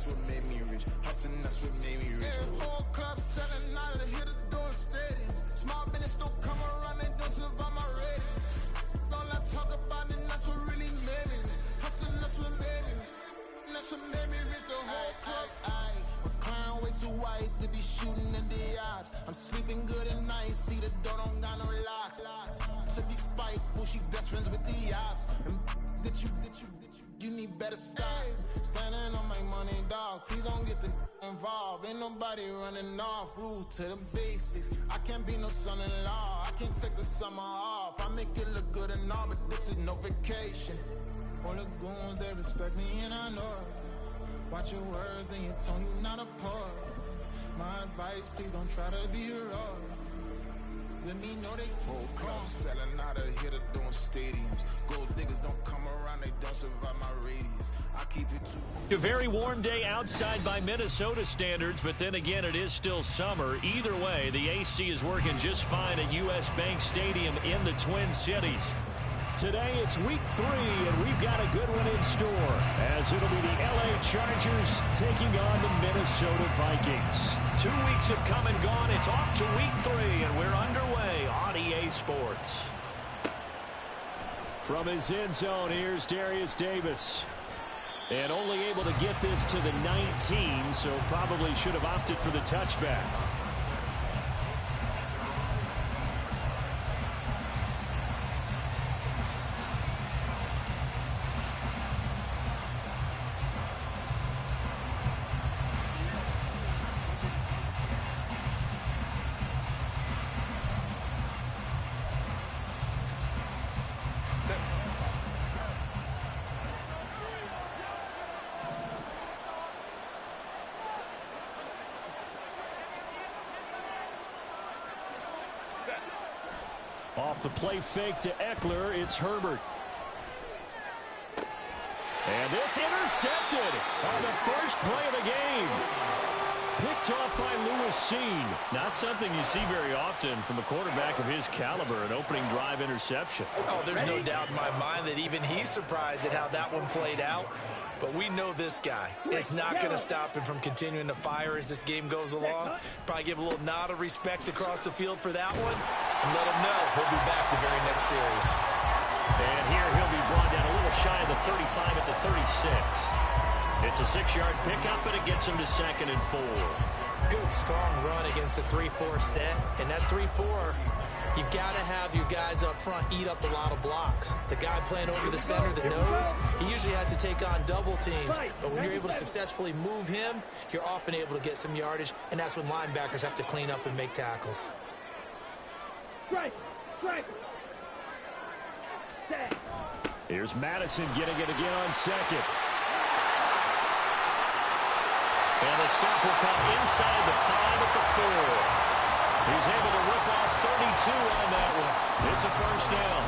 that's what made me rich. Hustling, that's what made me rich. Yeah, whole club selling out of the hitters doing stadiums. Small business don't come around, they don't survive my ratings. All I talk about it, that's what really made me rich. Hustling, that's what made me rich. That's what made me rich, the whole club. McLaren way too white to be shooting in the odds. I'm sleeping good at night, see the door don't got no locks. To be spiteful, she best friends with the ops. And you need better stop. Standing on my money, dog. Please don't get involved. Ain't nobody running off. Rules to the basics. I can't be no son-in-law. I can't take the summer off. I make it look good and all, but this is no vacation. All the goons, they respect me and I know it. Watch your words and your tone, you not a poet. My advice, please don't try to be heroic. Let me know they whole club selling out of here to doing stadiums. Gold diggers don't come around, they don't survive my radius. I keep it too. A very warm day outside by Minnesota standards, but then again, it is still summer. Either way, the AC is working just fine at U.S. Bank Stadium in the Twin Cities. Today, it's week 3, and we've got a good one in store, as it'll be the L.A. Chargers taking on the Minnesota Vikings. 2 weeks have come and gone. It's off to week 3, and we're underway on EA Sports. From his end zone, here's Darius Davis. And only able to get this to the 19, so probably should have opted for the touchback. Off the play fake to Eckler, it's Herbert. And this intercepted on the first play of the game. Picked off by Lewis Seen. Not something you see very often from a quarterback of his caliber, an opening drive interception. Oh, there's no doubt in my mind that even he's surprised at how that one played out. But we know this guy is not going to stop him from continuing to fire as this game goes along. Probably give a little nod of respect across the field for that one. And let him know he'll be back the very next series. And here he'll be brought down a little shy of the 35 at the 36. It's a 6-yard pickup, but it gets him to 2nd and 4. Good, strong run against the 3-4 set. And that 3-4, you've got to have your guys up front eat up a lot of blocks. The guy playing over the center, the nose, he usually has to take on double teams. But when you're able to successfully move him, you're often able to get some yardage, and that's when linebackers have to clean up and make tackles. Here's Madison getting it again on 2nd. And the stop will come inside the 5 at the 4. He's able to rip off 32 on that one. It's a first down.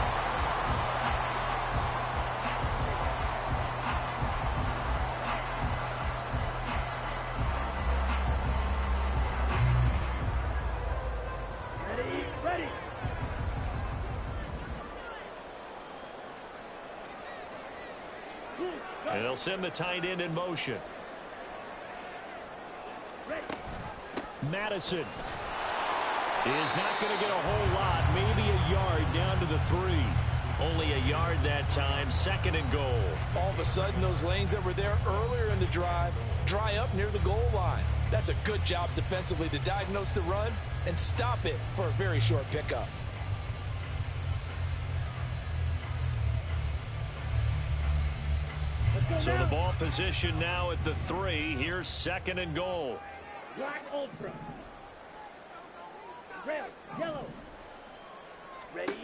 Ready. And they'll send the tight end in motion. Madison is not going to get a whole lot, maybe a yard down to the 3. Only a yard that time, 2nd and goal. All of a sudden, those lanes that were there earlier in the drive dry up near the goal line. That's a good job defensively to diagnose the run and stop it for a very short pickup. So the ball position now at the 3. Here's 2nd and goal. Black Ultra. Red, yellow. Ready.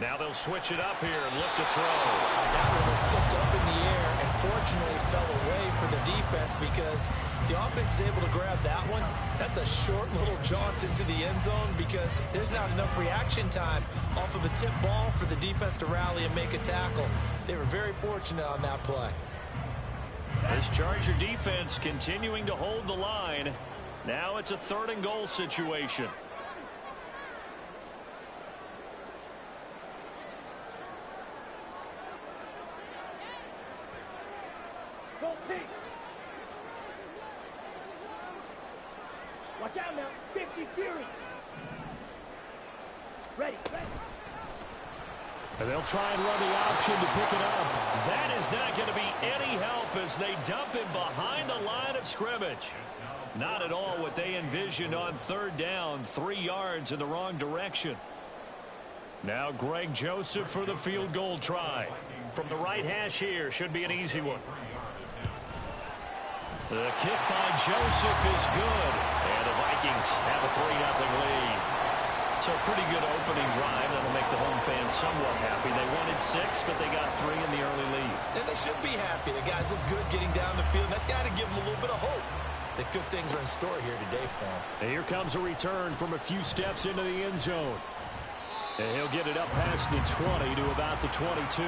Now they'll switch it up here and look to throw. That one was tipped up in the air and fortunately fell away for the defense, because if the offense is able to grab that one, that's a short little jaunt into the end zone, because there's not enough reaction time off of a tip ball for the defense to rally and make a tackle. They were very fortunate on that play. This Charger defense continuing to hold the line. Now it's a 3rd and goal situation. Watch out now. 50 Fury. Ready. And they'll try and run the option to pick it up. That is not going to be any help as they dump him behind the line of scrimmage. Not at all what they envisioned on third down. 3 yards in the wrong direction. Now Greg Joseph for the field goal try. From the right hash here, should be an easy one. The kick by Joseph is good. And the Vikings have a 3-0 lead. So a pretty good opening drive. That'll make the home fans somewhat happy. They wanted 6, but they got 3 in the early lead. And they should be happy. The guys look good getting down the field. That's got to give them a little bit of hope that good things are in store here today for them. And here comes a return from a few steps into the end zone. And he'll get it up past the 20 to about the 22.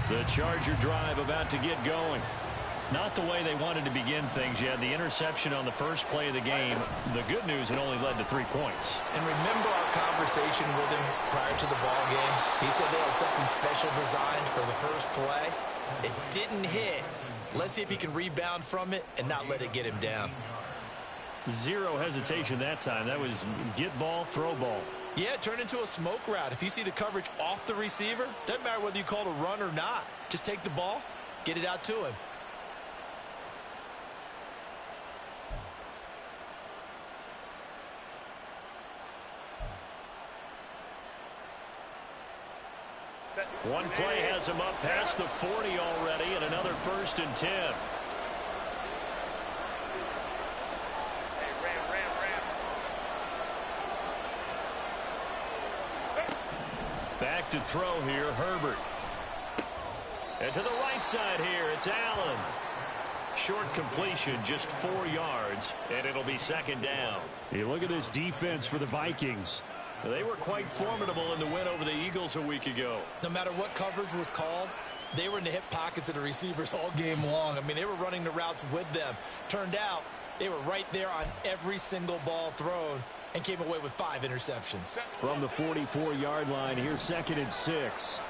The Charger drive about to get going. Not the way they wanted to begin things. You had the interception on the first play of the game. The good news, it only led to 3 points. And remember our conversation with him prior to the ball game? He said they had something special designed for the first play. It didn't hit. Let's see if he can rebound from it and not let it get him down. Zero hesitation that time. That was get ball, throw ball. Yeah, turn into a smoke route. If you see the coverage off the receiver, doesn't matter whether you call it a run or not. Just take the ball, get it out to him. One play has him up past the 40 already, and another 1st and 10. Back to throw here, Herbert. And to the right side here, it's Allen. Short completion, just 4 yards, and it'll be 2nd down. You look at this defense for the Vikings. They were quite formidable in the win over the Eagles a week ago. No matter what coverage was called, they were in the hip pockets of the receivers all game long. I mean, they were running the routes with them. Turned out they were right there on every single ball thrown and came away with 5 interceptions. From the 44-yard line, here's 2nd and 6.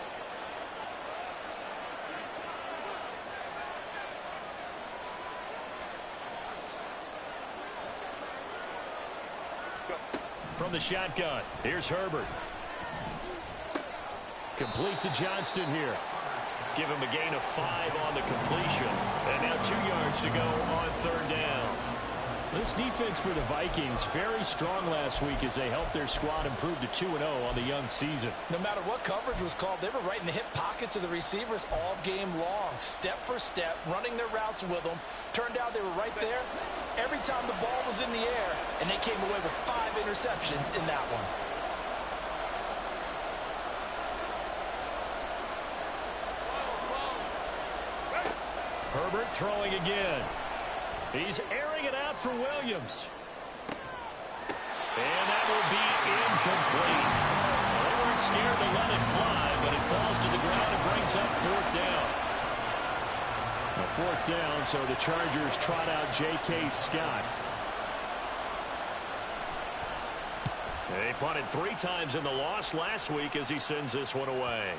From the shotgun, here's Herbert. Complete to Johnston here. Give him a gain of 5 on the completion. And now 2 yards to go on 3rd down. This defense for the Vikings, very strong last week as they helped their squad improve to 2-0 on the young season. No matter what coverage was called, they were right in the hip pockets of the receivers all game long, step for step, running their routes with them. Turned out they were right there every time the ball was in the air, and they came away with 5 interceptions in that one. Herbert throwing again. He's airing it out for Williams. And that will be incomplete. They weren't scared to let it fly, but it falls to the ground and brings up 4th down. A 4th down, so the Chargers trot out J.K. Scott. They punted 3 times in the loss last week as he sends this one away.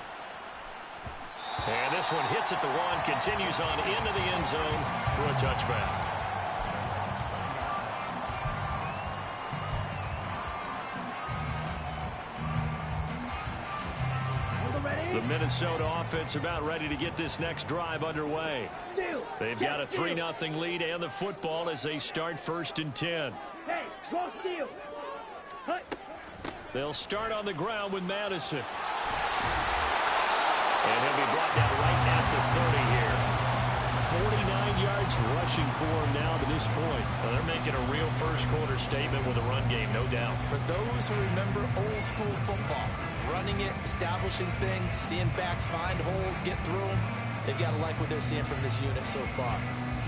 And this one hits at the 1, continues on into the end zone for a touchback. The Minnesota offense about ready to get this next drive underway. They've got a 3-0 lead and the football as they start 1st and 10. Hey, go steal. They'll start on the ground with Madison. And he'll be brought down right at the 30 here. 49 yards rushing for him now to this point. Well, they're making a real first-quarter statement with a run game, no doubt. For those who remember old-school football, running it, establishing things, seeing backs find holes, get through them, they've got to like what they're seeing from this unit so far.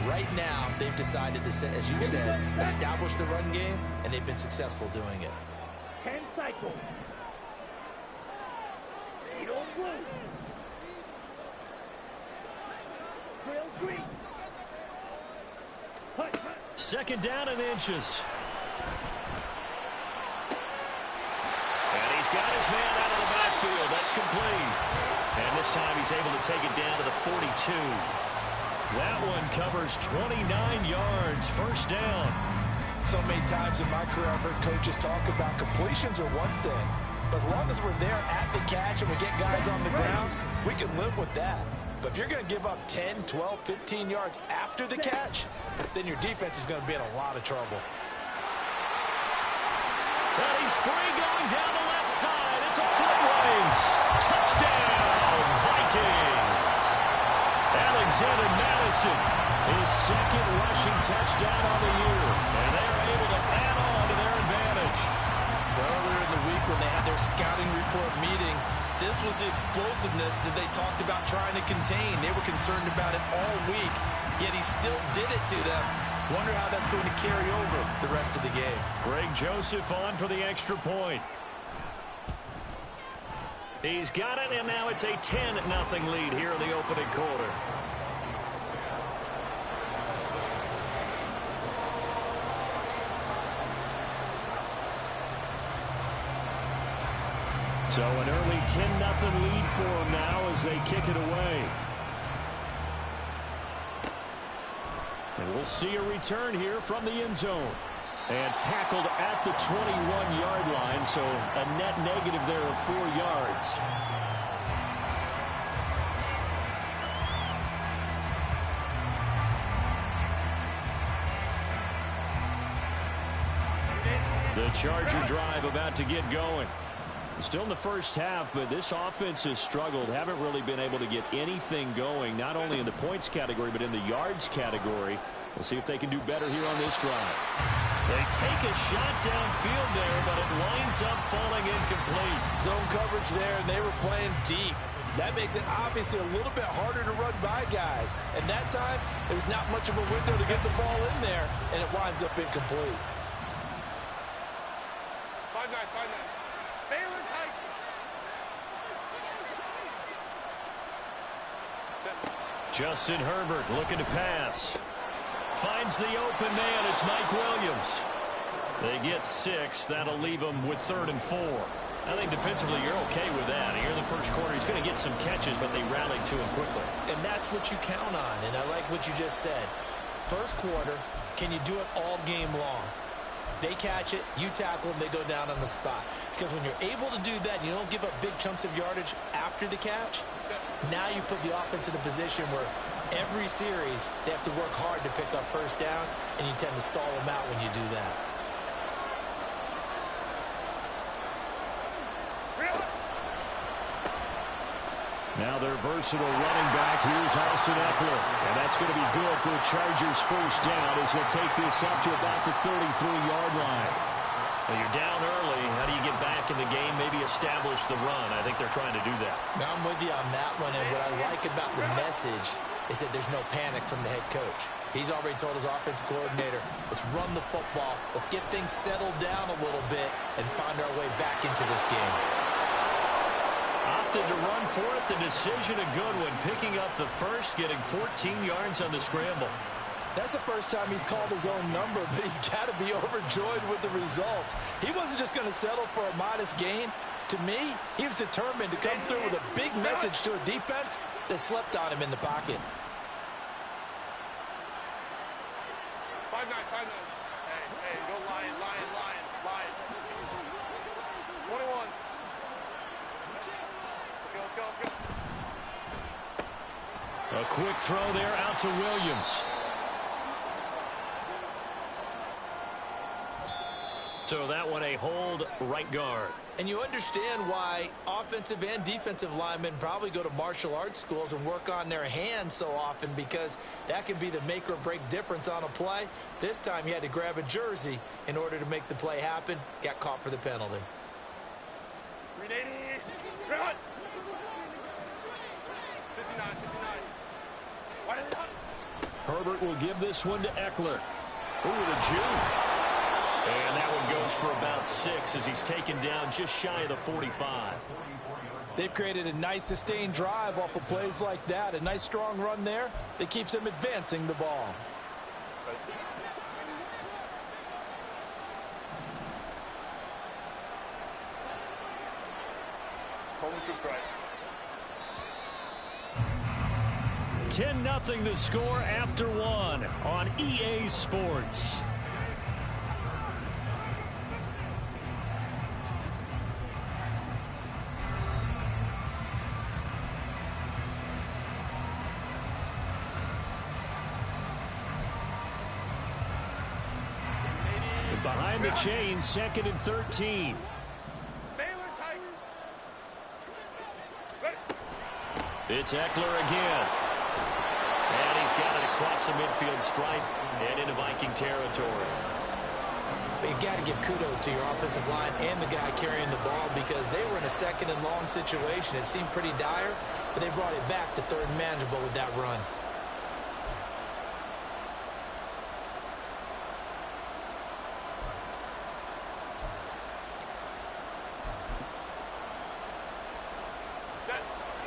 Right now, they've decided to, as you said, establish the run game, and they've been successful doing it. 10 cycles. They don't move. Drill 3. Second down and inches. And he's got his man out of the backfield. That's complete. And this time he's able to take it down to the 42. That one covers 29 yards. First down. So many times in my career I've heard coaches talk about completions are one thing. But as long as we're there at the catch and we get guys on the ground, we can live with that. But if you're going to give up 10, 12, 15 yards after the catch, then your defense is going to be in a lot of trouble. Well, he's free going down the left side. It's a foot race. Touchdown, Vikings. Alexander Madison, his second rushing touchdown on the year. And they're able to add on to their advantage. Earlier in the week when they had their scouting report meeting, this was the explosiveness that they talked about trying to contain. They were concerned about it all week, yet he still did it to them. Wonder how that's going to carry over the rest of the game. Greg Joseph on for the extra point. He's got it, and now it's a 10-0 lead here in the opening quarter. So an early 10-0 lead for them now as they kick it away. And we'll see a return here from the end zone. And tackled at the 21-yard line, so a net negative there of 4 yards. The Charger drive about to get going. Still in the first half, but this offense has struggled. Haven't really been able to get anything going, not only in the points category, but in the yards category. We'll see if they can do better here on this drive. They take a shot downfield there, but it winds up falling incomplete. Zone coverage there, and they were playing deep. That makes it obviously a little bit harder to run by guys. And that time, there was not much of a window to get the ball in there, and it winds up incomplete. 5-9, 5-9. Baylor tight. Justin Herbert looking to pass. Finds the open man. It's Mike Williams. They get 6. That'll leave them with 3rd and 4. I think defensively you're okay with that. Here in the first quarter, he's going to get some catches, but they rallied to him quickly. And that's what you count on, and I like what you just said. First quarter, can you do it all game long? They catch it, you tackle them, they go down on the spot. Because when you're able to do that, you don't give up big chunks of yardage after the catch, now you put the offense in a position where every series they have to work hard to pick up first downs, and you tend to stall them out when you do that. Now their versatile running back, here's Austin Eckler. And that's going to be good for the Chargers' first down as he'll take this up to about the 33-yard line. Well, you're down early. How do you get back in the game, maybe establish the run? I think they're trying to do that. Now I'm with you on that one, and what I like about the message is that there's no panic from the head coach. He's already told his offensive coordinator, let's run the football, let's get things settled down a little bit and find our way back into this game. Opted to run for it. The decision a good one. Picking up the first, getting 14 yards on the scramble. That's the first time he's called his own number, but he's got to be overjoyed with the results. He wasn't just going to settle for a modest gain. To me, he was determined to come through with a big message to a defense that slept on him in the pocket. 5-9, 5-9. Hey, go Lion, Lion, Lion, Lion. 21. Let's go. A quick throw there out to Williams. So that one a hold right guard. And you understand why offensive and defensive linemen probably go to martial arts schools and work on their hands so often, because that can be the make or break difference on a play. This time he had to grab a jersey in order to make the play happen. Got caught for the penalty. 380. Run. 59. Why did it hurt? Herbert will give this one to Eckler. Ooh, the juke. And that one goes for about 6 as he's taken down just shy of the 45. They've created a nice sustained drive off of plays like that. A nice strong run there that keeps them advancing the ball. Home troops right. 10-0 the score after one on EA Sports. Behind the chain, 2nd and 13. It's Eckler again. And he's got it across the midfield stripe and into Viking territory. But you got to give kudos to your offensive line and the guy carrying the ball because they were in a 2nd and long situation. It seemed pretty dire, but they brought it back to 3rd and manageable with that run.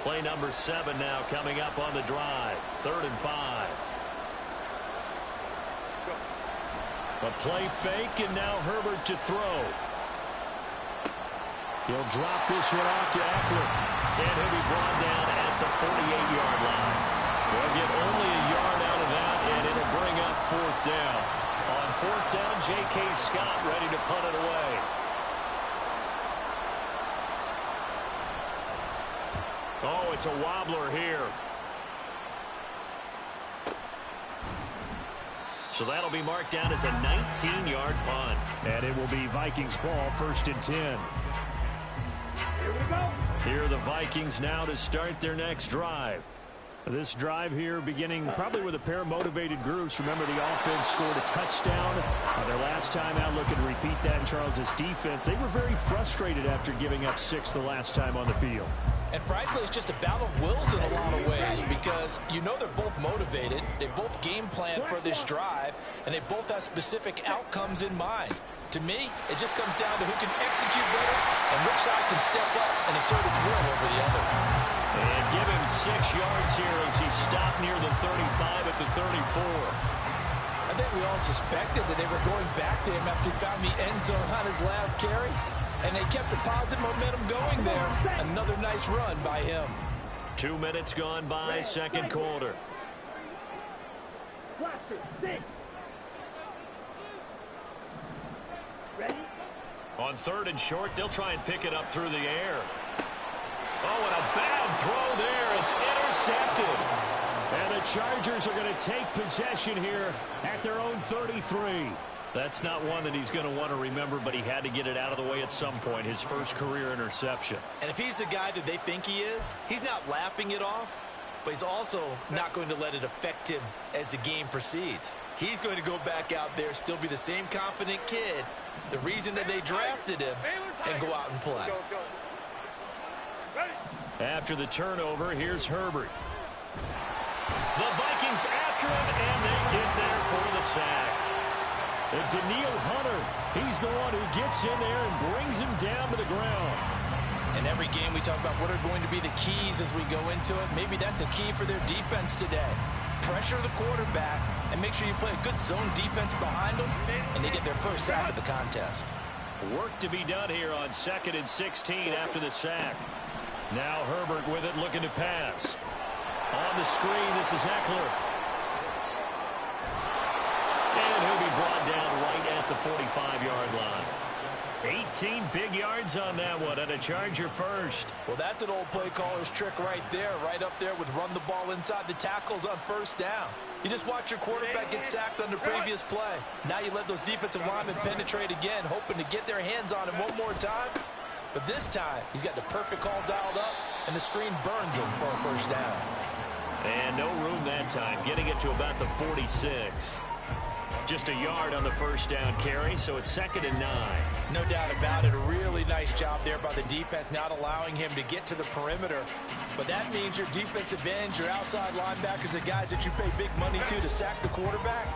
Play number 7 now coming up on the drive. 3rd and 5. A play fake, and now Herbert to throw. He'll drop this one off to Eckler. And he'll be brought down at the 48-yard line. They'll get only a yard out of that, and it'll bring up 4th down. On 4th down, J.K. Scott ready to punt it away. Oh, it's a wobbler here. So that'll be marked down as a 19-yard punt. And it will be Vikings ball, 1st and 10. Here we go. Here are the Vikings now to start their next drive. This drive here beginning probably with a pair of motivated groups. Remember, the offense scored a touchdown their last time out. Looking to repeat that in Charles's defense. They were very frustrated after giving up 6 the last time on the field. And frankly, it's just a battle of wills in a lot of ways because you know they're both motivated. They both game plan for this drive, and they both have specific outcomes in mind. To me, it just comes down to who can execute better and which side can step up and assert its will over the other. And give him 6 yards here as he stopped near the 35 at the 34. I think we all suspected that they were going back to him after he found the end zone on his last carry. And they kept the positive momentum going there. Another nice run by him. 2 minutes gone by, 2nd quarter. On 3rd and short, they'll try and pick it up through the air. Oh, and a bad throw there. It's intercepted. And the Chargers are going to take possession here at their own 33. That's not one that he's going to want to remember, but he had to get it out of the way at some point. His first career interception. And if he's the guy that they think he is, he's not laughing it off, but he's also not going to let it affect him as the game proceeds. He's going to go back out there, still be the same confident kid, the reason that they drafted him, and go out and play. After the turnover, here's Herbert. The Vikings after him, and they get there for the sack. And Daniil Hunter, he's the one who gets in there and brings him down to the ground. In every game we talk about what are going to be the keys as we go into it. Maybe that's a key for their defense today. Pressure the quarterback and make sure you play a good zone defense behind them, and they get their first sack of the contest. Work to be done here on 2nd and 16 after the sack. Now Herbert with it, looking to pass. On the screen, this is Eckler. And he'll be brought down right at the 45-yard line. 18 big yards on that one, and a Charger first. Well, that's an old play caller's trick right there, right up there with run the ball inside the tackles on 1st down. You just watch your quarterback get sacked on the previous play. Now you let those defensive linemen penetrate again, hoping to get their hands on him one more time. But this time, he's got the perfect call dialed up, and the screen burns him for a 1st down. And no room that time, getting it to about the 46. Just a yard on the 1st down carry, so it's 2nd and 9. No doubt about it. A really nice job there by the defense, not allowing him to get to the perimeter. But that means your defensive ends, your outside linebackers, the guys that you pay big money to sack the quarterback,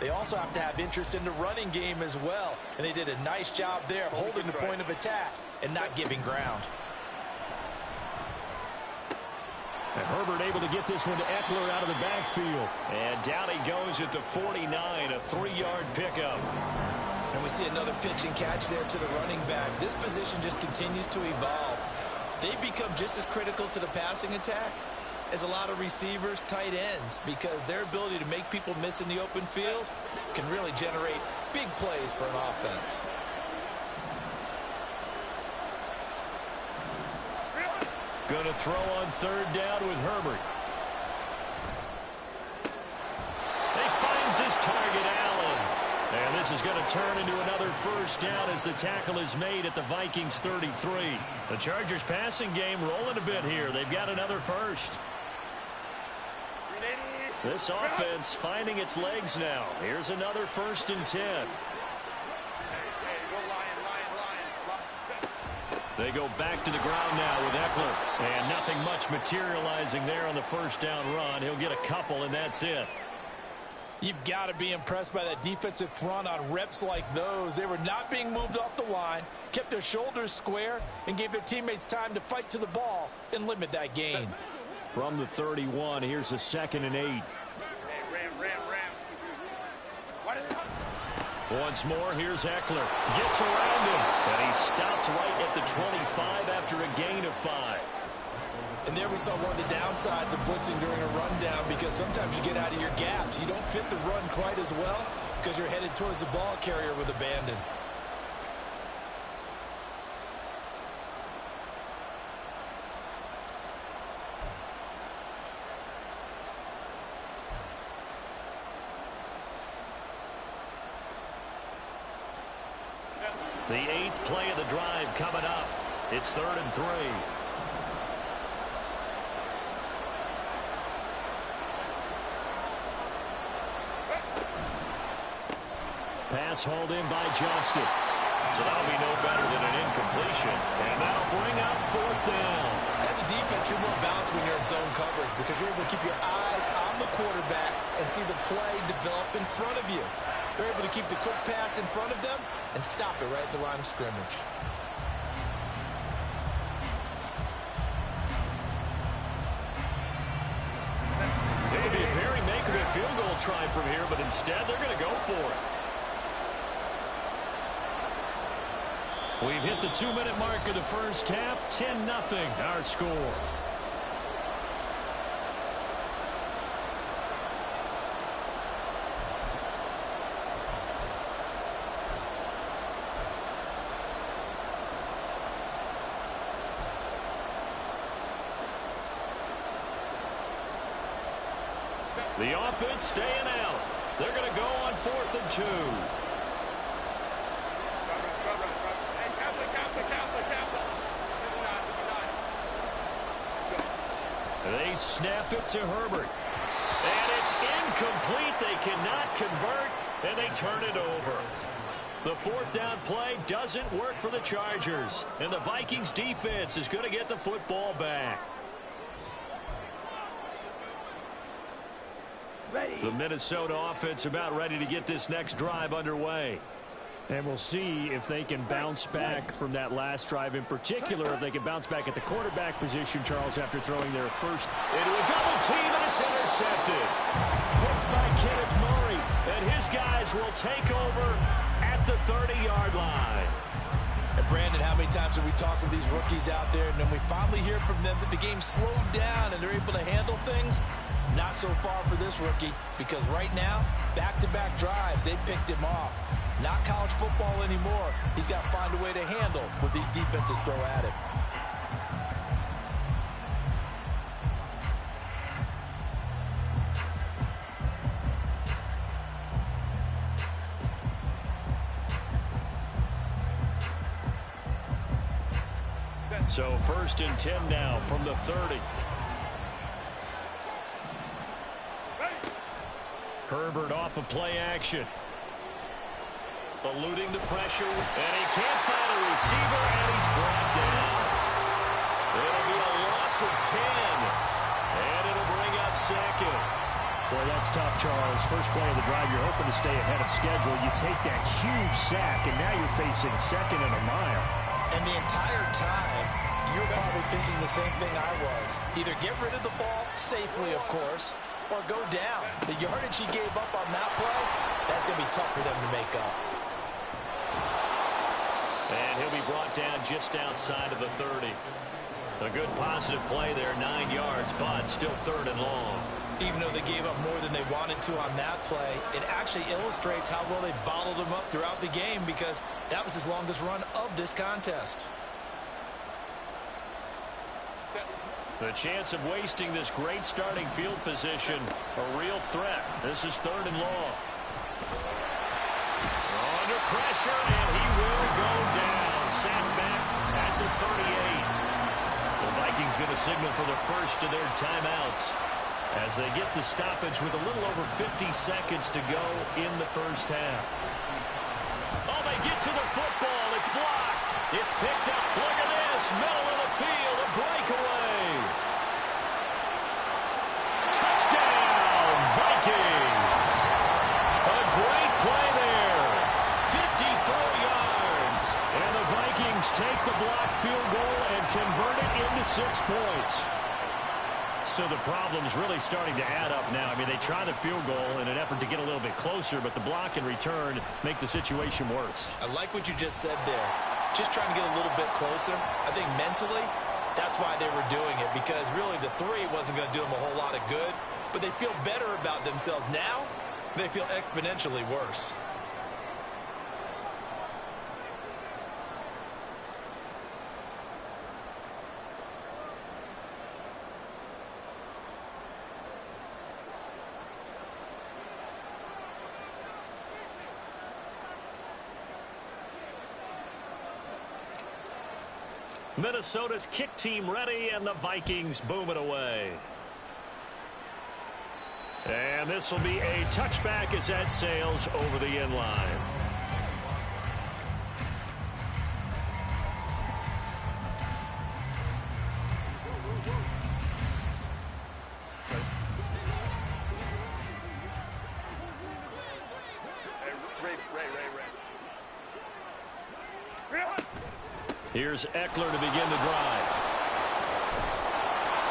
they also have to have interest in the running game as well. And they did a nice job there of holding the point of attack and not giving ground. And Herbert able to get this one to Eckler out of the backfield. And down he goes at the 49, a 3-yard pickup. And we see another pitch and catch there to the running back. This position just continues to evolve. they become just as critical to the passing attack as a lot of receivers, tight ends, because their ability to make people miss in the open field can really generate big plays for an offense. Going to throw on third down with Herbert. He finds his target, Allen. And this is going to turn into another first down as the tackle is made at the Vikings 33. The Chargers passing game rolling a bit here. They've got another first. This offense finding its legs now. Here's another 1st and 10. They go back to the ground now with Eckler. And nothing much materializing there on the first down run. He'll get a couple, and that's it. You've got to be impressed by that defensive front on reps like those. They were not being moved off the line, kept their shoulders square, and gave their teammates time to fight to the ball and limit that gain. From the 31, here's a 2nd and 8. Once more, here's Eckler. Gets around him, and he stopped right at the 25 after a gain of 5. And there we saw one of the downsides of blitzing during a rundown, because sometimes you get out of your gaps. You don't fit the run quite as well because you're headed towards the ball carrier with abandon. The 8th play of the drive coming up. It's 3rd and 3. Pass hauled in by Johnston. So that'll be no better than an incompletion. And that'll bring up 4th down. As a defense, you're more balanced when you're in zone coverage because you're able to keep your eyes on the quarterback and see the play develop in front of you. They're able to keep the quick pass in front of them and stop it right at the line of scrimmage. Maybe a very makeable field goal try from here, but instead they're going to go for it. We've hit the 2-minute mark of the first half. 10-0 our score. The offense staying out. They're going to go on 4th and 2. They snap it to Herbert. And it's incomplete. They cannot convert, and they turn it over. The 4th down play doesn't work for the Chargers. And the Vikings defense is going to get the football back. The Minnesota offense about ready to get this next drive underway. And we'll see if they can bounce back from that last drive, in particular, if they can bounce back at the quarterback position, Charles, after throwing their first. Into a double team, and it's intercepted. Picked by Kenneth Murray, and his guys will take over at the 30-yard line. And Brandon, how many times have we talked with these rookies out there, and then we finally hear from them that the game slowed down and they're able to handle things? Not so far for this rookie, because right now, back-to-back drives, they picked him off. Not college football anymore. He's got to find a way to handle what these defenses throw at him. So 1st and 10 now from the 30. Herbert off of play action. Eluding the pressure, and he can't find a receiver, and he's brought down. It'll be a loss of 10, and it'll bring up 2nd. Boy, that's tough, Charles. First play of the drive, you're hoping to stay ahead of schedule. You take that huge sack, and now you're facing 2nd and a mile. And the entire time, you're probably thinking the same thing I was. Either get rid of the ball safely, of course, or go down. The yardage he gave up on that play, that's going to be tough for them to make up. And he'll be brought down just outside of the 30. A good positive play there, 9 yards, but still 3rd and long. Even though they gave up more than they wanted to on that play, it actually illustrates how well they bottled them up throughout the game because that was his longest run of this contest. The chance of wasting this great starting field position, a real threat. This is 3rd and long. Under pressure, and he will go down. Sacked back at the 38. The Vikings going to signal for the first of their timeouts as they get the stoppage with a little over 50 seconds to go in the first half. Oh, they get to the football. It's blocked. It's picked up. Look at this. Middle of the field. A breakaway. Touchdown, Vikings. A great play there. 54 yards. And the Vikings take the blocked field goal and convert it into 6 points. So the problem's really starting to add up now. I mean, they try the field goal in an effort to get a little bit closer, but the block and return make the situation worse. I like what you just said there. Just trying to get a little bit closer. I think mentally, that's why they were doing it, because really the 3 wasn't going to do them a whole lot of good, but they feel better about themselves. Now, they feel exponentially worse. Minnesota's kick team ready, and the Vikings boom it away. And this will be a touchback as that sails over the end line. Here's Eckler to begin the drive.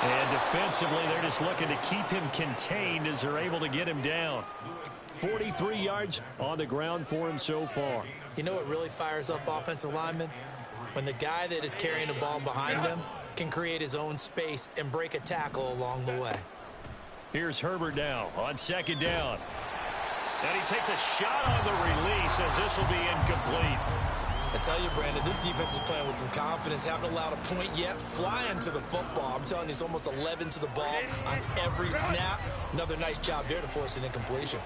And defensively, they're just looking to keep him contained as they're able to get him down. 43 yards on the ground for him so far. You know what really fires up offensive linemen? When the guy that is carrying the ball behind them can create his own space and break a tackle along the way. Here's Herbert now on 2nd down. And he takes a shot on the release as this will be incomplete. I tell you, Brandon, this defense is playing with some confidence. Haven't allowed a point yet. Flying to the football. I'm telling you, it's almost 11 to the ball on every snap. Another nice job there to force an incompletion.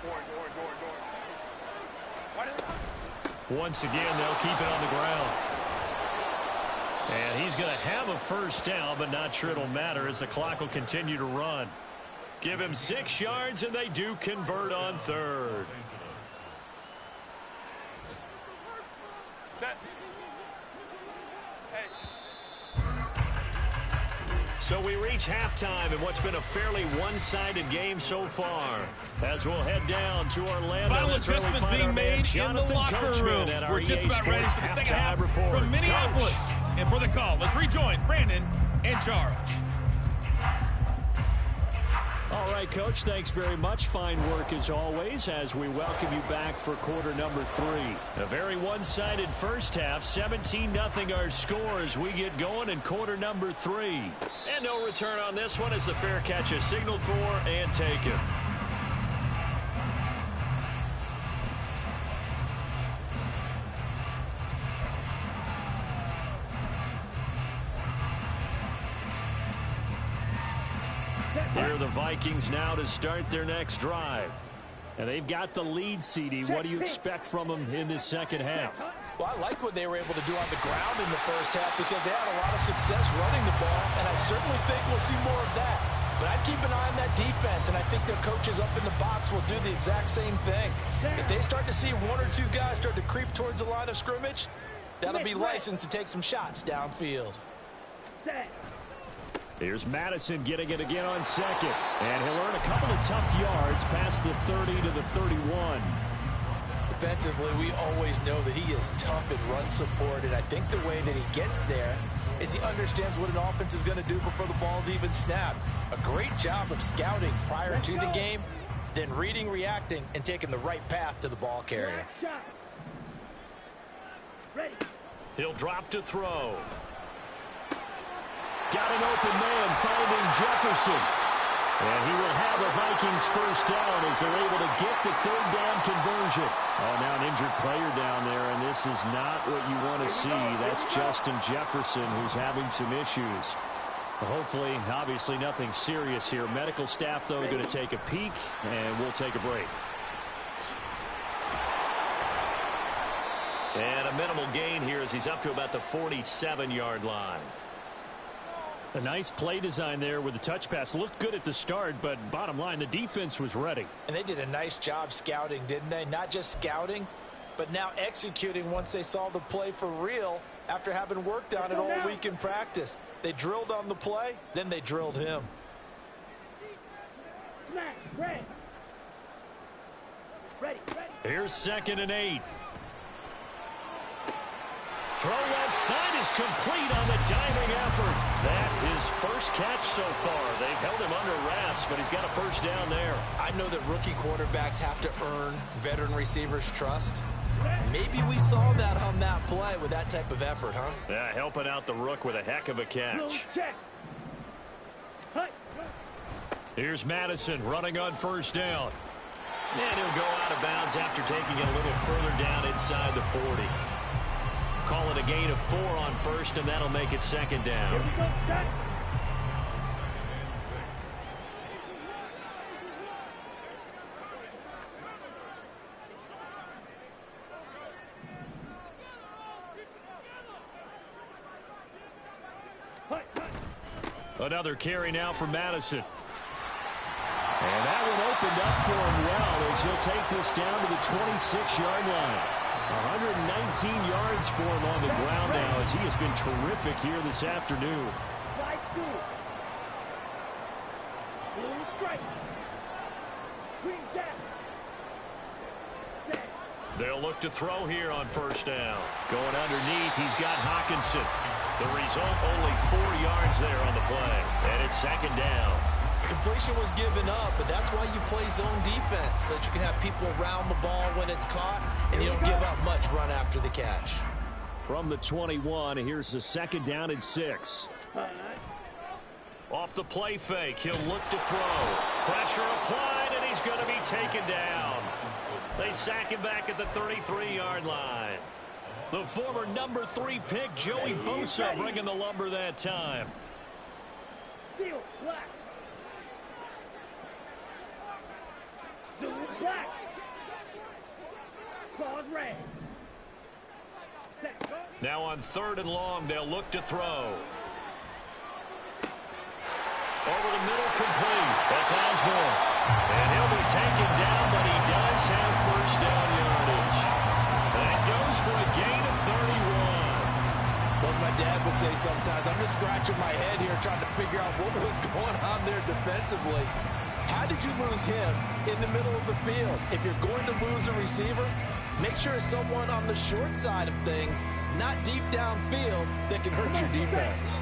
Once again, they'll keep it on the ground. And he's going to have a first down, but not sure it'll matter as the clock will continue to run. Give him 6 yards, and they do convert on 3rd. So we reach halftime in what's been a fairly one-sided game so far. As we'll head down to Orlando. Final adjustments being made in the locker rooms. We're just about ready for the second half from Minneapolis. And for the call, let's rejoin Brandon and Charles. All right, Coach, thanks very much. Fine work as always as we welcome you back for quarter number 3. A very one-sided first half. 17-0 our score as we get going in quarter number 3. And no return on this one as the fair catch is signaled for and taken. Here are the Vikings now to start their next drive. And they've got the lead, CD. What do you expect from them in this second half? Well, I like what they were able to do on the ground in the first half because they had a lot of success running the ball, and I certainly think we'll see more of that. But I'd keep an eye on that defense, and I think their coaches up in the box will do the exact same thing. If they start to see 1 or 2 guys start to creep towards the line of scrimmage, that'll be licensed to take some shots downfield. Here's Madison getting it again on 2nd. And he'll earn a couple of tough yards past the 30 to the 31. Defensively, we always know that he is tough in run support, and I think the way that he gets there is he understands what an offense is going to do before the ball's even snapped. A great job of scouting prior to the game, then reading, reacting, and taking the right path to the ball carrier. He'll drop to throw. Got an open man finding Jefferson. And he will have a Vikings first down as they're able to get the third down conversion. Oh, now an injured player down there, and this is not what you want to see. That's Justin Jefferson who's having some issues. Hopefully, obviously nothing serious here. Medical staff, though, going to take a peek, and we'll take a break. And a minimal gain here as he's up to about the 47-yard line. A nice play design there with the touch pass. Looked good at the start, but bottom line, the defense was ready. And they did a nice job scouting, didn't they? Not just scouting, but now executing once they saw the play for real after having worked on it all week in practice. They drilled on the play, then they drilled him. Here's 2nd and 8. Throw left side is complete on the diving effort. That his first catch so far. They've held him under wraps, but he's got a first down there. I know that rookie quarterbacks have to earn veteran receivers' trust. Maybe we saw that on that play with that type of effort, huh? Yeah, helping out the rook with a heck of a catch. Here's Madison running on first down. And he'll go out of bounds after taking it a little further down inside the 40. Call it a gain of 4 on first, and that'll make it 2nd down. Another carry now for Madison. And that one opened up for him well as he'll take this down to the 26-yard line. 119 yards for him on the ground now as he has been terrific here this afternoon. They'll look to throw here on first down. Going underneath, he's got Hawkinson. The result, only 4 yards there on the play. And it's 2nd down. Completion was given up, but that's why you play zone defense, so that you can have people around the ball when it's caught, and you don't give up much run after the catch. From the 21, here's the 2nd down and 6. Off the play fake, he'll look to throw. Pressure applied, and he's going to be taken down. They sack him back at the 33-yard line. The former number 3 pick, Joey Bosa, bringing the lumber that time. Now on 3rd and long, they'll look to throw. Over the middle, complete. That's Osborne. And he'll be taken down, but he does have first down yardage. That goes for a gain of 31. Well, my dad would say sometimes, I'm just scratching my head here trying to figure out what was going on there defensively. How did you lose him in the middle of the field? If you're going to lose a receiver, make sure it's someone on the short side of things, not deep downfield, that can hurt your defense.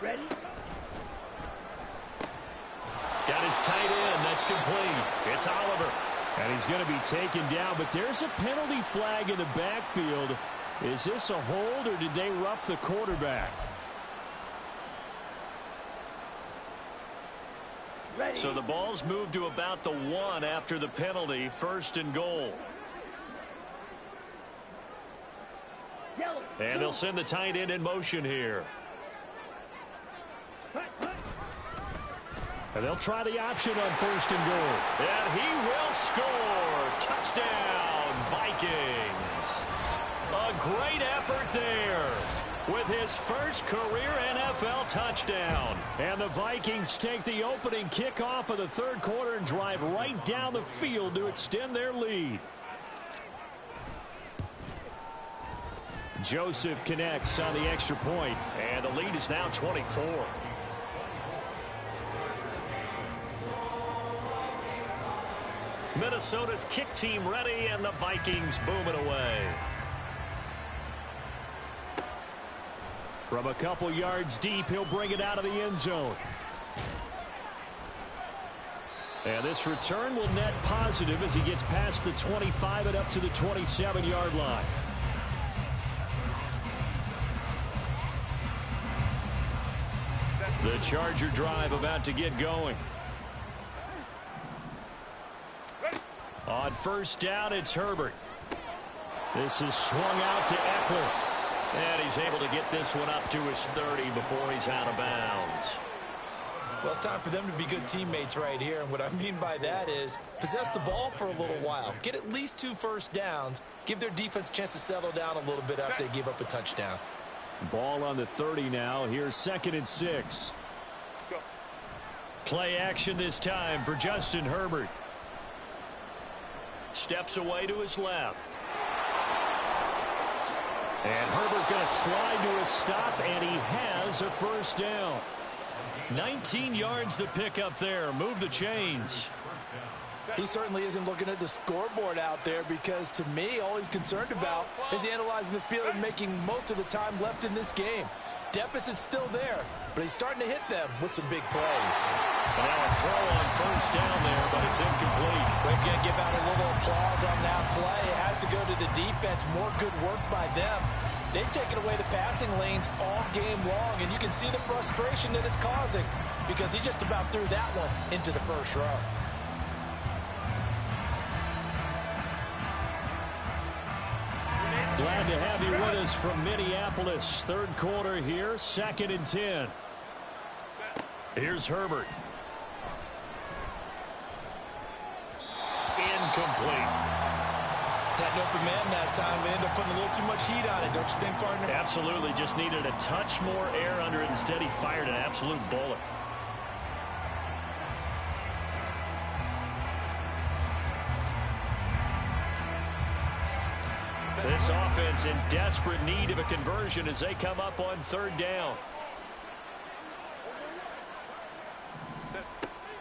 Ready? Got his tight end. That's complete. It's Oliver. And he's going to be taken down, but there's a penalty flag in the backfield. Is this a hold, or did they rough the quarterback? Ready. So the ball's moved to about the 1 after the penalty. 1st and goal. Yellow. And they'll send the tight end in motion here. And they'll try the option on 1st and goal. And he will score. Touchdown, Vikings. A great effort there with his first career NFL touchdown. And the Vikings take the opening kickoff of the 3rd quarter and drive right down the field to extend their lead. Joseph connects on the extra point. And the lead is now 24. Minnesota's kick team ready, and the Vikings booming away. From a couple yards deep, he'll bring it out of the end zone. And this return will net positive as he gets past the 25 and up to the 27-yard line. The Charger drive about to get going. On first down, it's Herbert. This is swung out to Eckler. And he's able to get this one up to his 30 before he's out of bounds. Well, it's time for them to be good teammates right here. And what I mean by that is possess the ball for a little while. Get at least 2 first downs. Give their defense a chance to settle down a little bit after they give up a touchdown. Ball on the 30 now. Here's 2nd and 6. Play action this time for Justin Herbert. Steps away to his left. And Herbert going to slide to a stop, and he has a first down. 19 yards to pick up there. Move the chains. He certainly isn't looking at the scoreboard out there because, to me, all he's concerned about is analyzing the field and making most of the time left in this game. Deficit's still there, but he's starting to hit them with some big plays. Now a throw on first down there, but it's incomplete. We're going to give out a little applause on that play. It has to go to the defense. More good work by them. They've taken away the passing lanes all game long, and you can see the frustration that it's causing because he just about threw that one into the first row. Glad to have you with us from Minneapolis. 3rd quarter here, 2nd and 10. Here's Herbert. Incomplete. Had an open man that time and ended up putting a little too much heat on it, don't you think, partner? Absolutely. Just needed a touch more air under it. Instead, he fired an absolute bullet. This offense in desperate need of a conversion as they come up on 3rd down.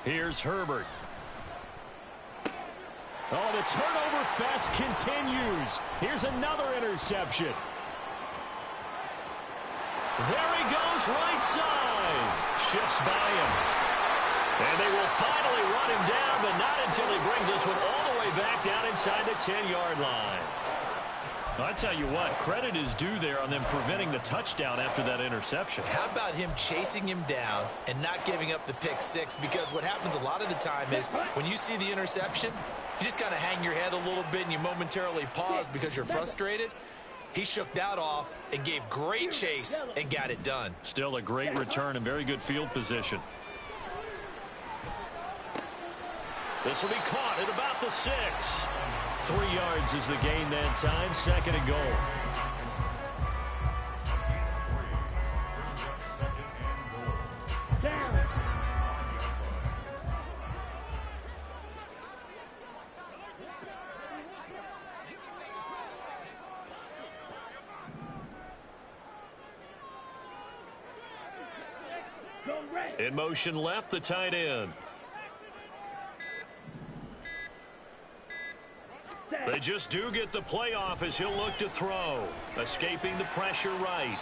Here's Herbert. Oh, the turnover fest continues. Here's another interception. There he goes, right side. Shifts by him. And they will finally run him down, but not until he brings this one all the way back down inside the 10-yard line. I tell you what, credit is due there on them preventing the touchdown after that interception. How about him chasing him down and not giving up the pick 6? Because what happens a lot of the time is when you see the interception, you just kind of hang your head a little bit and you momentarily pause because you're frustrated. He shook that off and gave great chase and got it done. Still a great return and very good field position. This will be caught at about the 6. 3 yards is the gain that time. 2nd and goal. In motion left, the tight end. They just do get the playoff as he'll look to throw. Escaping the pressure right.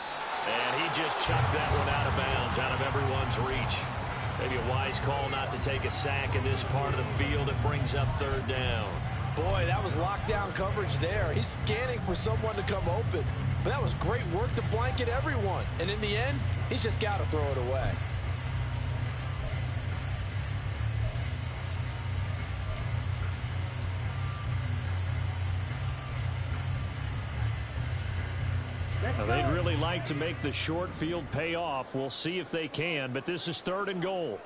And he just chucked that one out of bounds, out of everyone's reach. Maybe a wise call not to take a sack in this part of the field. It brings up 3rd down. Boy, that was lockdown coverage there. He's scanning for someone to come open. But that was great work to blanket everyone. And in the end, he's just got to throw it away. Now, they'd really like to make the short field pay off. We'll see if they can, but this is 3rd and goal.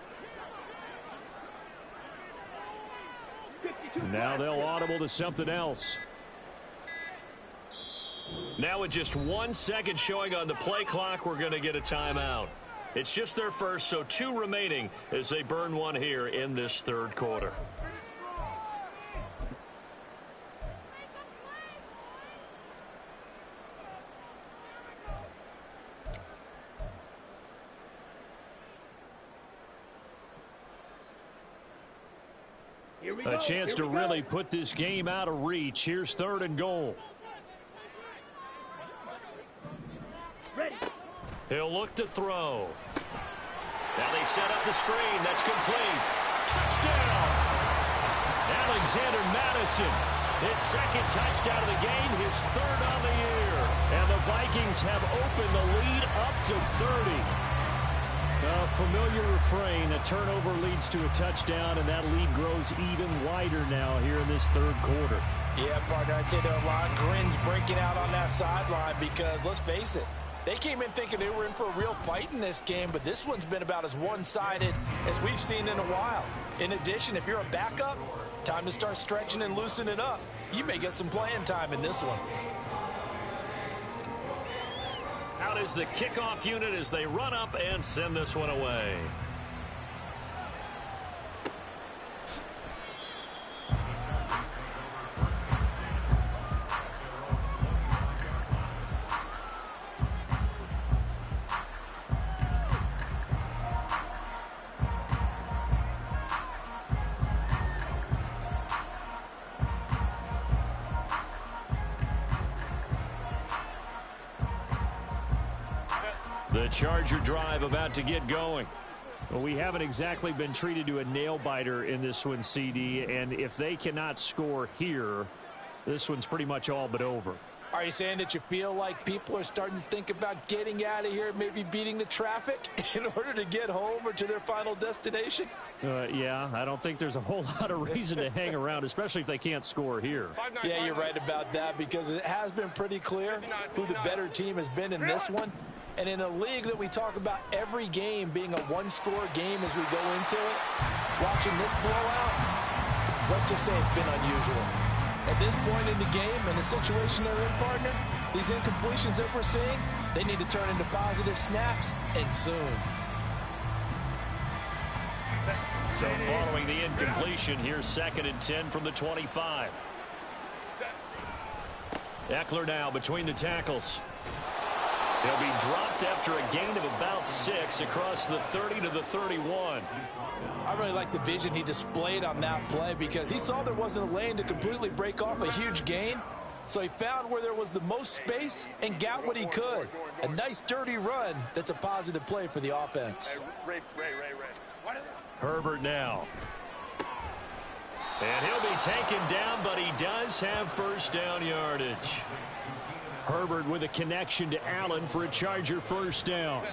Now they'll audible to something else. Now with just 1 second showing on the play clock, we're going to get a timeout. It's just their first, so 2 remaining as they burn one here in this 3rd quarter. A chance to really put this game out of reach. Here's 3rd and goal. He'll look to throw. Now they set up the screen. That's complete. Touchdown! Alexander Madison. His 2nd touchdown of the game, his 3rd on the year. And the Vikings have opened the lead up to 30. A familiar refrain, a turnover leads to a touchdown, and that lead grows even wider now here in this third quarter. Yeah, partner, I'd say there are a lot of grins breaking out on that sideline because, let's face it, they came in thinking they were in for a real fight in this game, but this one's been about as one-sided as we've seen in a while. In addition, if you're a backup, time to start stretching and loosening it up. You may get some playing time in this one. Out is the kickoff unit as they run up and send this one away. The Charger drive about to get going. Well, we haven't exactly been treated to a nail-biter in this one, CD, and if they cannot score here, this one's pretty much all but over. Are you saying that you feel like people are starting to think about getting out of here, maybe beating the traffic in order to get home or to their final destination? Yeah, I don't think there's a whole lot of reason to hang around, especially if they can't score here. Yeah, you're right about that because it has been pretty clear who the better team has been in this one. And in a league that we talk about every game being a one-score game as we go into it, watching this blowout, let's just say it's been unusual. At this point in the game and the situation they're in, partner, these incompletions that we're seeing, they need to turn into positive snaps, and soon. So following the incompletion, here's 2nd and 10 from the 25. Eckler now between the tackles. He'll be dropped after a gain of about 6 across the 30 to the 31. I really like the vision he displayed on that play because he saw there wasn't a lane to completely break off a huge gain. So he found where there was the most space and got what he could. A nice dirty run that's a positive play for the offense. Herbert now. And he'll be taken down, but he does have first down yardage. Herbert with a connection to Allen for a Charger first down.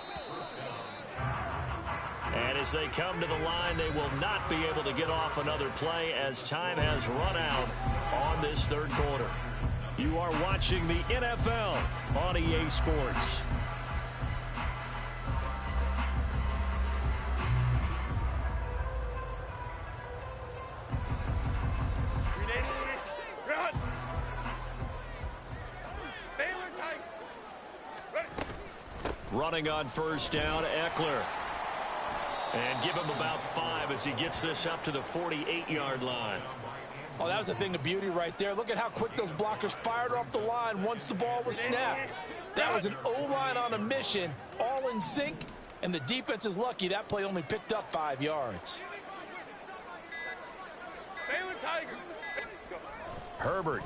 And as they come to the line, they will not be able to get off another play as time has run out on this third quarter. You are watching the NFL on EA Sports. Running on first down, Eckler. And give him about 5 as he gets this up to the 48-yard line. Oh, that was a thing of beauty right there. Look at how quick those blockers fired off the line once the ball was snapped. That was an O-line on a mission, all in sync, and the defense is lucky that play only picked up 5 yards. Herbert.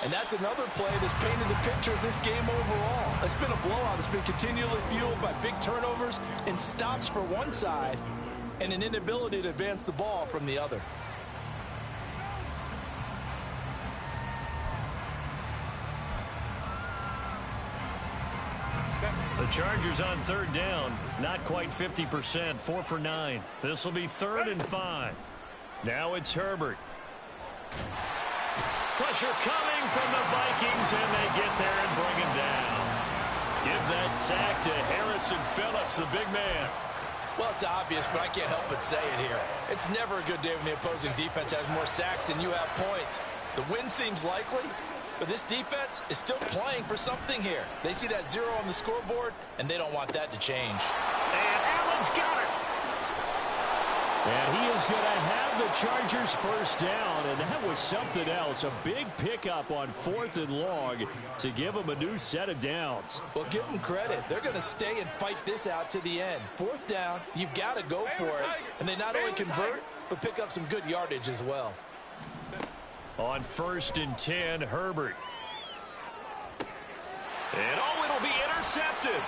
And that's another play that's painted the picture of this game overall. It's been a blowout. It's been continually fueled by big turnovers and stops for one side and an inability to advance the ball from the other. The Chargers on third down, not quite 50%, 4 for 9. This will be 3rd and 5. Now it's Herbert. Pressure coming from the Vikings, and they get there and bring him down. Give that sack to Harrison Phillips, the big man. Well, it's obvious, but I can't help but say it here. It's never a good day when the opposing defense has more sacks than you have points. The win seems likely, but this defense is still playing for something here. They see that 0 on the scoreboard, and they don't want that to change. And Allen's got it. And he is going to have the Chargers first down, and that was something else. A big pickup on 4th and long to give them a new set of downs. Well, give them credit. They're going to stay and fight this out to the end. 4th down, you've got to go for it. And they not only convert, but pick up some good yardage as well. On 1st and 10, Herbert. And it'll be intercepted.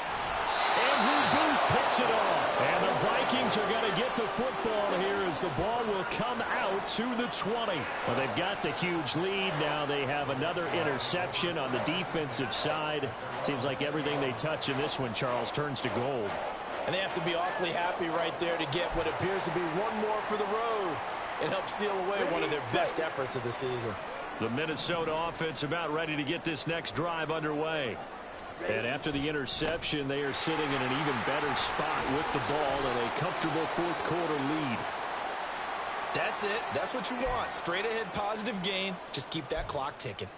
Andrew Booth picks it off. And the Vikings are going to get the football here as the ball will come out to the 20. Well, they've got the huge lead. Now they have another interception on the defensive side. Seems like everything they touch in this one, Charles, turns to gold. And they have to be awfully happy right there to get what appears to be one more for the road. It helps seal away one of their best efforts of the season. The Minnesota offense about ready to get this next drive underway. And after the interception, they are sitting in an even better spot with the ball and a comfortable fourth quarter lead. That's it. That's what you want. Straight ahead positive gain. Just keep that clock ticking.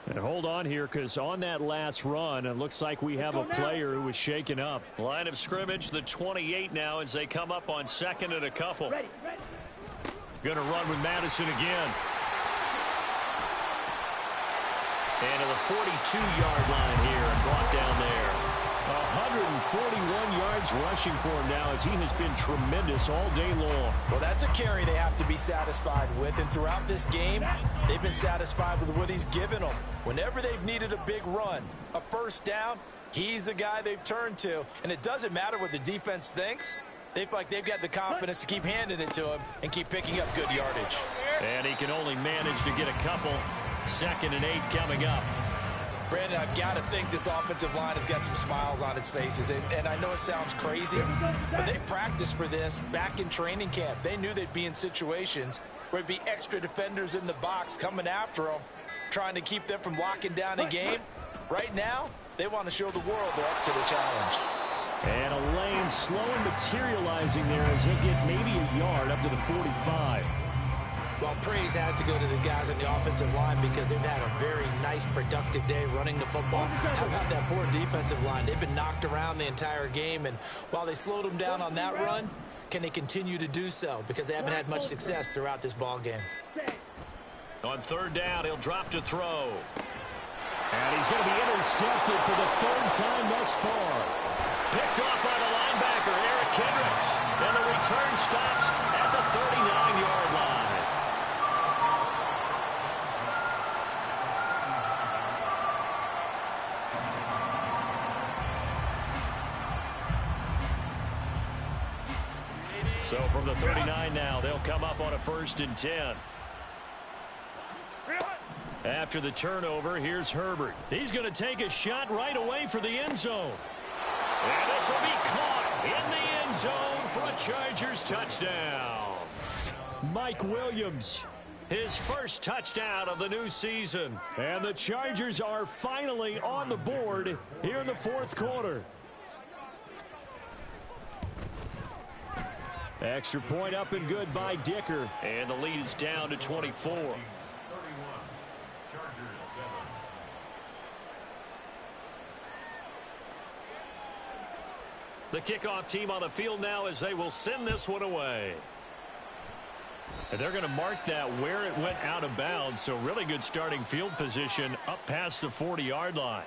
And hold on here, because on that last run, it looks like we have a player who was shaken up. Line of scrimmage, the 28 now as they come up on second and a couple. Going to run with Madison again. And to the 42-yard line here and brought down there. 141 yards rushing for him now as he has been tremendous all day long. Well, that's a carry they have to be satisfied with. And throughout this game, they've been satisfied with what he's given them. Whenever they've needed a big run, a first down, he's the guy they've turned to. And it doesn't matter what the defense thinks. They feel like they've got the confidence to keep handing it to him and keep picking up good yardage. And he can only manage to get a couple. 2nd and 8 coming up. Brandon, I've got to think this offensive line has got some smiles on its faces. And I know it sounds crazy, but they practiced for this back in training camp. They knew they'd be in situations where it'd be extra defenders in the box coming after them, trying to keep them from locking down a game. Right now, they want to show the world they're up to the challenge. And a lane slowly materializing there as he'll get maybe a yard up to the 45. Well, praise has to go to the guys on the offensive line because they've had a very nice, productive day running the football. How about that poor defensive line? They've been knocked around the entire game, and while they slowed them down on that run, can they continue to do so? Because they haven't had much success throughout this ball game. On 3rd down, he'll drop to throw. And he's going to be intercepted for the 3rd time thus far. Picked off by the linebacker, Eric Kendricks. And the return stops at the 39-yard line. So from the 39 now, they'll come up on a 1st and 10. After the turnover, here's Herbert. He's going to take a shot right away for the end zone. And this will be caught in the end zone for a Chargers touchdown. Mike Williams, his first touchdown of the new season. And the Chargers are finally on the board here in the 4th quarter. Extra point up and good by Dicker. And the lead is down to 24. The kickoff team on the field now as they will send this one away. And they're going to mark that where it went out of bounds. So really good starting field position up past the 40-yard line.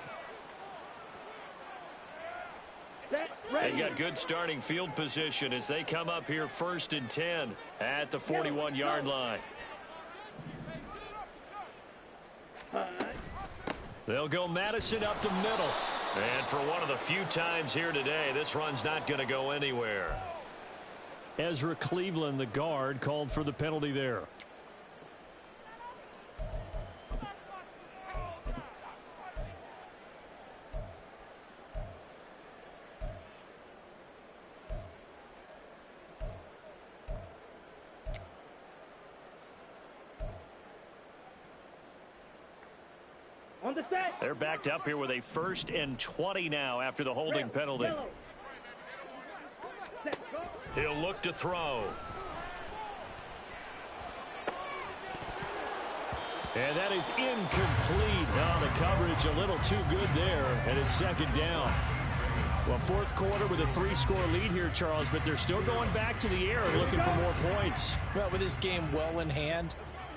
They got good starting field position as they come up here 1st and 10 at the 41-yard line. They'll go Madison up the middle. And for one of the few times here today, this run's not going to go anywhere. Ezra Cleveland, the guard, called for the penalty there. They're backed up here with a 1st and 20 now after the holding penalty. He'll look to throw. And that is incomplete. Now the coverage a little too good there, and it's 2nd down. Well, 4th quarter with a 3-score lead here, Charles, but they're still going back to the air and looking for more points. Well, with this game well in hand,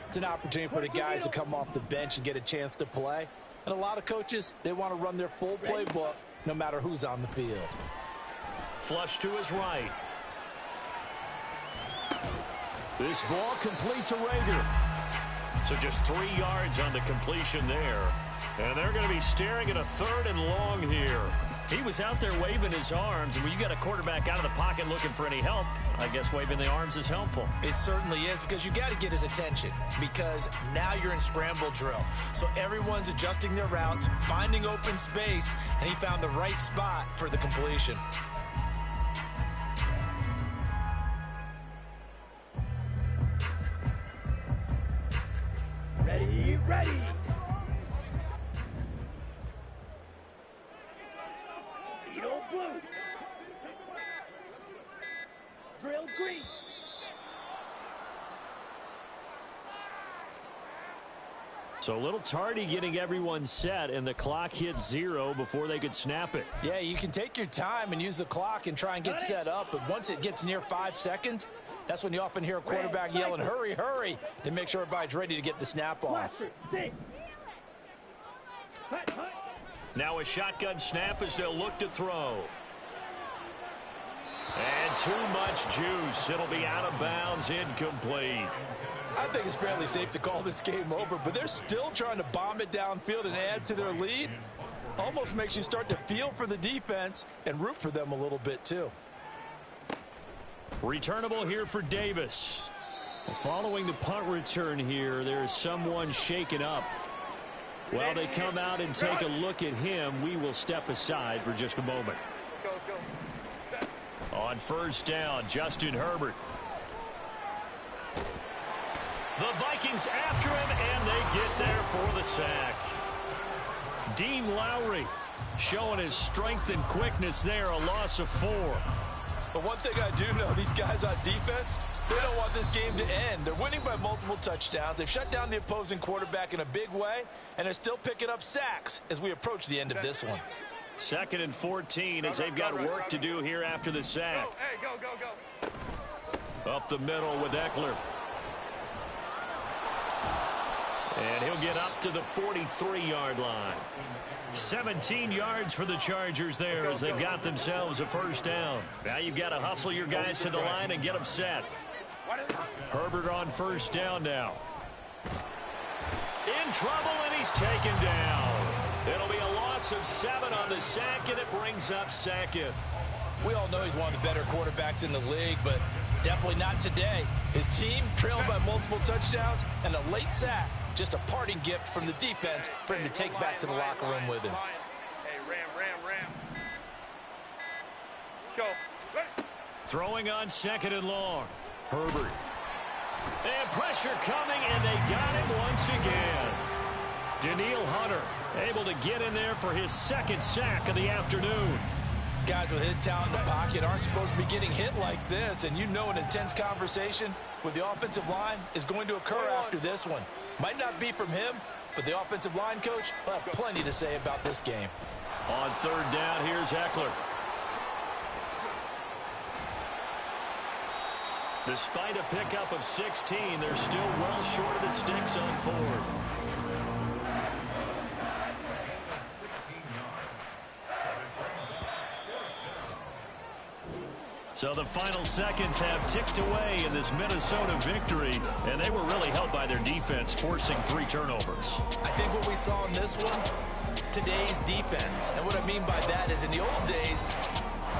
it's an opportunity for the guys to come off the bench and get a chance to play. And a lot of coaches, they want to run their full playbook no matter who's on the field. Flush to his right. This ball complete to Rager. So just 3 yards on the completion there. And they're going to be staring at a 3rd and long here. He was out there waving his arms, and when you got a quarterback out of the pocket looking for any help, I guess waving the arms is helpful. It certainly is, because you got to get his attention, because now you're in scramble drill. So everyone's adjusting their routes, finding open space, and he found the right spot for the completion. So a little tardy getting everyone set, and the clock hits 0 before they could snap it. Yeah, you can take your time and use the clock and try and get set up, but once it gets near 5 seconds, that's when you often hear a quarterback yelling, hurry, hurry, to make sure everybody's ready to get the snap off. Now a shotgun snap as they'll look to throw. And too much juice. It'll be out of bounds, incomplete. I think it's fairly safe to call this game over, but they're still trying to bomb it downfield and add to their lead. Almost makes you start to feel for the defense and root for them a little bit too. Returnable here for Davis. Following the punt return here, there's someone shaken up. While they come out and take a look at him, we will step aside for just a moment. Go, go. Set. On first down, Justin Herbert. The Vikings after him, and they get there for the sack. Dean Lowry showing his strength and quickness there, a loss of 4. But one thing I do know, these guys on defense, they don't want this game to end. They're winning by multiple touchdowns. They've shut down the opposing quarterback in a big way, and they're still picking up sacks as we approach the end of this one. 2nd and 14 as they've got work to do here after the sack. Go, hey, go, go, go. Up the middle with Eckler. And he'll get up to the 43-yard line. 17 yards for the Chargers there as they've got themselves a first down. Now you've got to hustle your guys to the line and get them set. Herbert on first down now. In trouble, and he's taken down. It'll be a loss of 7 on the sack, and it brings up 2nd. We all know he's one of the better quarterbacks in the league, but definitely not today. His team trailed by multiple touchdowns and a late sack. Just a parting gift from the defense for him to take back to the locker room with him. Hey, ram. Go. Ready. Throwing on 2nd and long. Herbert. And pressure coming, and they got him once again. Daniil Hunter able to get in there for his 2nd sack of the afternoon. Guys with his talent in the pocket aren't supposed to be getting hit like this, and you know an intense conversation with the offensive line is going to occur after this one. Might not be from him, but the offensive line coach will have plenty to say about this game. On 3rd down, here's Eckler. Despite a pickup of 16, they're still well short of the sticks on 4th. So the final seconds have ticked away in this Minnesota victory, and they were really helped by their defense, forcing 3 turnovers. I think what we saw in this one, today's defense. And what I mean by that is in the old days,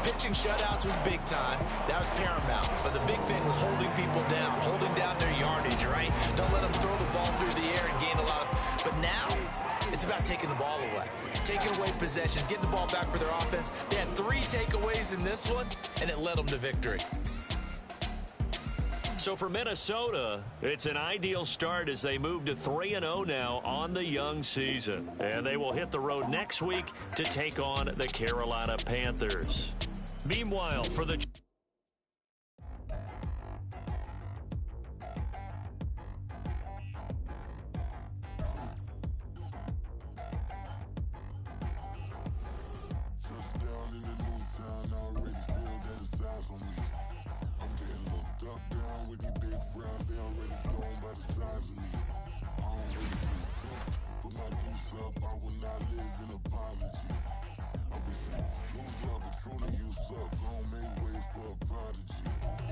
pitching shutouts was big time. That was paramount. But the big thing was holding people down, holding down their yardage, right? Don't let them throw the ball through the air and gain a lot of... But now, it's about taking the ball away. Taking away possessions, getting the ball back for their offense. They had 3 takeaways in this one, and it led them to victory. So for Minnesota, it's an ideal start as they move to 3-0 now on the young season. And they will hit the road next week to take on the Carolina Panthers. Meanwhile, for the...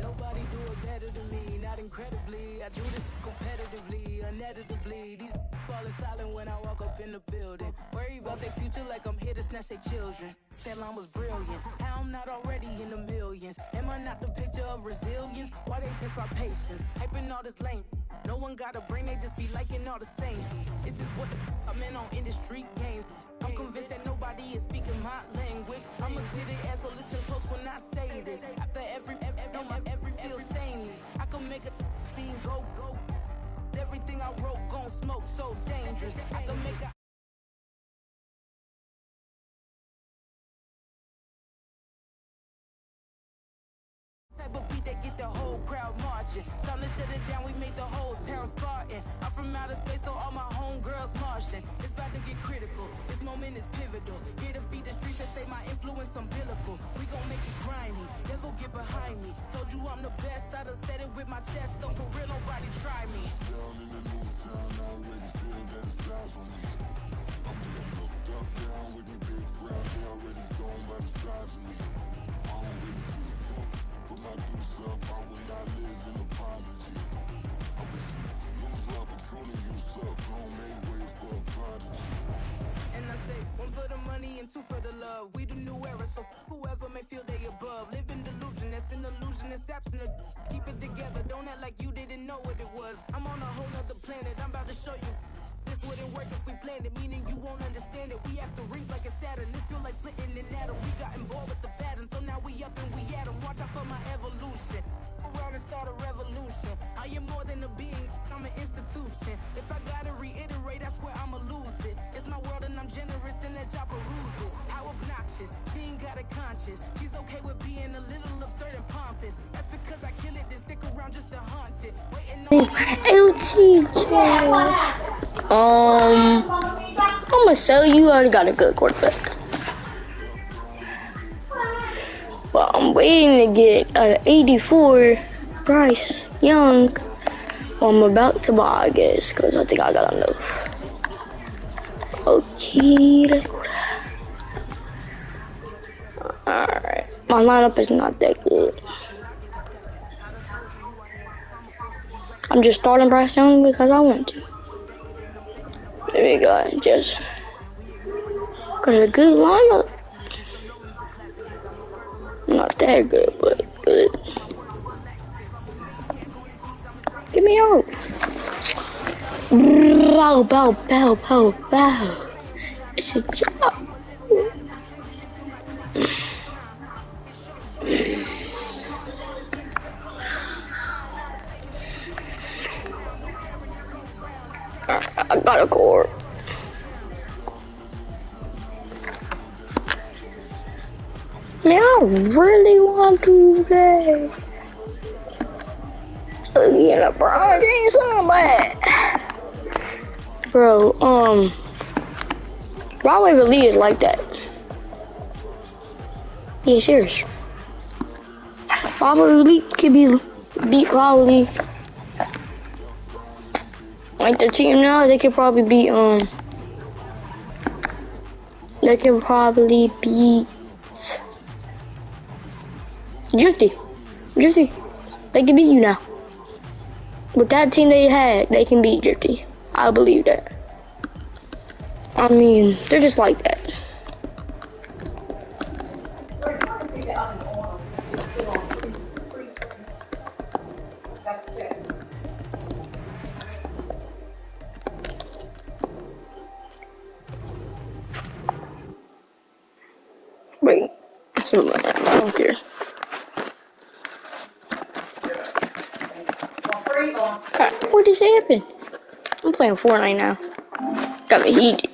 Nobody do it better than me, not incredibly. I do this competitively, uneditably. These falling silent when I walk up in the building. Worry about their future like I'm here to snatch their children. That line was brilliant. How I'm not already in the millions. Am I not the picture of resilience? Why they test my patience? Hyping all this lame. No one got a brain, they just be liking all the same. This is what the I'm in on industry games. I'm convinced that nobody is speaking my language. I'm a clear the air, so listen close when I say this. After every feel stainless. I can make a fiend go. Everything I wrote gon' smoke, so dangerous. I can make a type of beat that get the whole crowd marching. Time to shut it down, we made the whole town Spartan. I'm from outer space, so all my homegirls Martian. It's about to get critical, this moment is pivotal. Here to feed the streets and say my influence umbilical. We gon' make it grimy, devil get behind me. Told you I'm the best, I done said it with my chest, so for real nobody try me. Down in the new town, I already feel that it's eyes on me. I'm getting looked up, down with these big crowds, they already gone by the size of me. I don't really give a fuck, put my deuce up, I will not live in apology. I wish you lose the opportunity, you suck, gon' make way for a prodigy. And I say, one for the money and two for the love. We the new era, so whoever may feel they above. Live in delusion, that's an illusion, it's absent. Keep it together, don't act like you didn't know what it was. I'm on a whole nother planet, I'm about to show you. This wouldn't work if we planned it, meaning you won't understand it. We have to rings like a Saturn, this feel like splitting an atom. We got involved with the pattern, so now we up and we at 'em. Watch out for my evolution. Around and start a revolution. I am more than a being, I'm an institution. If I gotta reiterate, that's where I'ma lose it. It's my world and I'm generous and that job peruse it. How obnoxious, she ain't got a conscience. She's okay with being a little absurd and pompous. That's because I kill it, then stick around just to haunt it. Waiting on I'm gonna sell you. I already got a good quarterback. But I'm waiting to get an 84 Bryce Young. Well, I'm about to buy, I guess, because I think I got enough. Okay. Alright. My lineup is not that good. I'm just starting Bryce Young because I want to. There we go. Just got a good lineup. Not that good, but good. Get me out. Bow, bow, bow, bow, bow. It's a job. I got a cord. Man, I really want to play. Again, LeBron James on bad. Bro, Broadway Lee is like that. Yeah, serious. Broadway Lee could be beat Broadway. Like their team now, they could probably beat they can probably beat Drifty. They can beat you now. With that team they had, they can beat Drifty. I believe that. I mean, they're just like that. Wait, I don't care. What just happened? I'm playing Fortnite now. Got me heated.